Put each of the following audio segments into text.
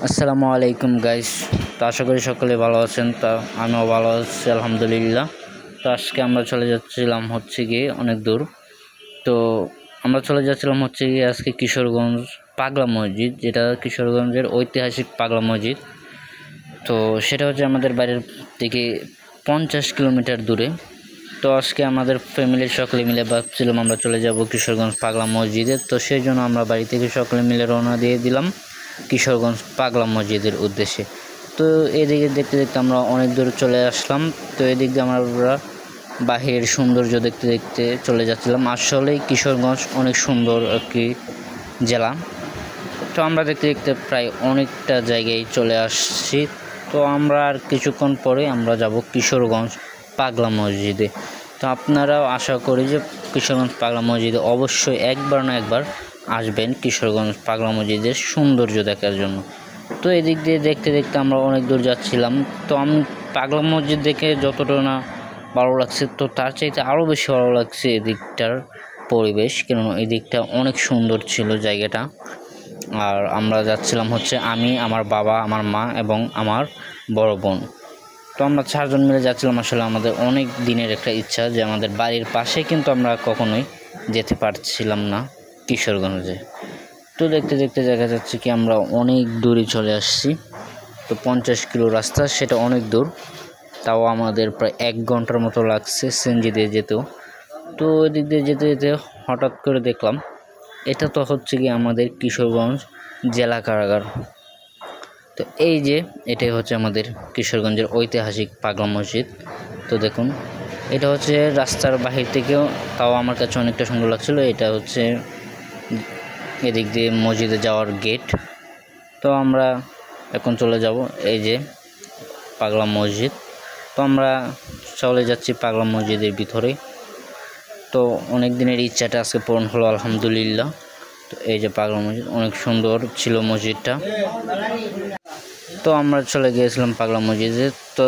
আসসালামু আলাইকুম গাইস। তো আশা করি সকলে ভালো আছেন। তা আমিও ভালো আছি আলহামদুলিল্লাহ। তো আজকে আমরা চলে যাচ্ছিলাম হচ্ছে গিয়ে অনেক দূর। তো আমরা চলে যাচ্ছিলাম হচ্ছে গিয়ে আজকে কিশোরগঞ্জ পাগলা মসজিদ, যেটা কিশোরগঞ্জের ঐতিহাসিক পাগলা মসজিদ। তো সেটা হচ্ছে আমাদের বাড়ির থেকে 50 কিলোমিটার দূরে। তো আজকে আমাদের ফ্যামিলির সকলে মিলে ভাবছিলাম আমরা চলে যাব কিশোরগঞ্জ পাগলা মসজিদে। তো সেই জন্য আমরা বাড়ি থেকে সকলে মিলে রওনা দিয়ে দিলাম কিশোরগঞ্জ পাগলা মসজিদের উদ্দেশ্যে। তো এদিকে দেখতে দেখতে আমরা অনেক দূর চলে আসলাম। তো এদিক দিয়ে আমরা বাহিরের সৌন্দর্য দেখতে দেখতে চলে যাচ্ছিলাম। আসলেই কিশোরগঞ্জ অনেক সুন্দর একটি জেলা। তো আমরা দেখতে দেখতে প্রায় অনেকটা জায়গায় চলে আসছি। তো আমরা আর কিছুক্ষণ পরে আমরা যাব কিশোরগঞ্জ পাগলা মসজিদে। তো আপনারাও আশা করি যে কিশোরগঞ্জ পাগলা মসজিদে অবশ্যই একবার না একবার আসবেন কিশোরগঞ্জ পাগলা মসজিদের সৌন্দর্য দেখার জন্য। তো এদিক দিয়ে দেখতে দেখতে আমরা অনেক দূর যাচ্ছিলাম। তো আমি পাগলা মসজিদ দেখে যতটা না ভালো লাগছে, তো তার চাইতে আরও বেশি ভালো লাগছে এদিকটার পরিবেশ, কেননা এদিকটা অনেক সুন্দর ছিল জায়গাটা। আর আমরা যাচ্ছিলাম হচ্ছে আমি, আমার বাবা, আমার মা এবং আমার বড় বোন। তো আমরা 4 জন মিলে যাচ্ছিলাম। আসলে আমাদের অনেক দিনের একটা ইচ্ছা যে আমাদের বাড়ির পাশে, কিন্তু আমরা কখনোই যেতে পারছিলাম না কিশোরগঞ্জে। তো দেখতে দেখতে দেখা যাচ্ছে কি আমরা অনেক দূরে চলে আসছি। তো 50 কিলো রাস্তা, সেটা অনেক দূর। তাও আমাদের প্রায় 1 ঘন্টার মতো লাগছে সিএনজি দিয়ে যেতেও। তো ওই দিক দিয়ে যেতে যেতে হঠাৎ করে দেখলাম এটা তো হচ্ছে কি আমাদের কিশোরগঞ্জ জেলা কারাগার। তো এই যে এটাই হচ্ছে আমাদের কিশোরগঞ্জের ঐতিহাসিক পাগলা মসজিদ। তো দেখুন, এটা হচ্ছে রাস্তার বাহির থেকেও তাও আমার কাছে অনেকটা সুন্দর লাগছিল। এটা হচ্ছে এদিক দিয়ে মসজিদে যাওয়ার গেট। তো আমরা এখন চলে যাব এই যে পাগলা মসজিদ। তো আমরা চলে যাচ্ছি পাগলা মসজিদের ভিতরে। তো অনেক দিনের ইচ্ছাটা আজকে পূরণ হলো আলহামদুলিল্লাহ। তো এই যে পাগলা মসজিদ, অনেক সুন্দর ছিল মসজিদটা। তো আমরা চলে গিয়েছিলাম পাগলা মসজিদে। তো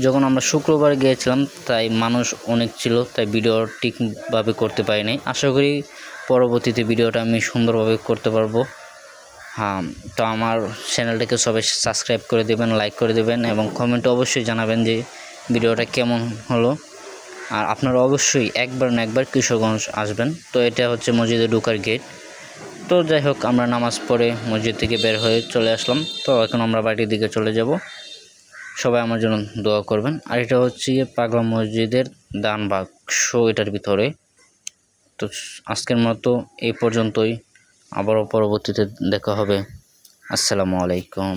যখন আমরা শুক্রবার গিয়েছিলাম তাই মানুষ অনেক ছিল, তাই ভিডিও ঠিকভাবে করতে পারিনি। আশা করি পরবর্তীতে ভিডিওটা আমি সুন্দরভাবে করতে পারবো। হ্যাঁ, তো আমার চ্যানেলটাকে সবাই সাবস্ক্রাইব করে দেবেন, লাইক করে দেবেন এবং কমেন্টে অবশ্যই জানাবেন যে ভিডিওটা কেমন হলো। আর আপনারা অবশ্যই একবার না একবার কিশোরগঞ্জ আসবেন। তো এটা হচ্ছে মসজিদে ঢোকার গেট। তো যাই হোক, আমরা নামাজ পড়ে মসজিদ থেকে বের হয়ে চলে আসলাম। তো এখন আমরা বাড়ির দিকে চলে যাব। সবাই আমার জন্য দোয়া করবেন। আর এটা হচ্ছে পাগলা মসজিদের দান বাক্স, এটার ভিতরে। তো আজকের মতো এই পর্যন্তই, আবারও পরবর্তীতে দেখা হবে। আসসালামু আলাইকুম।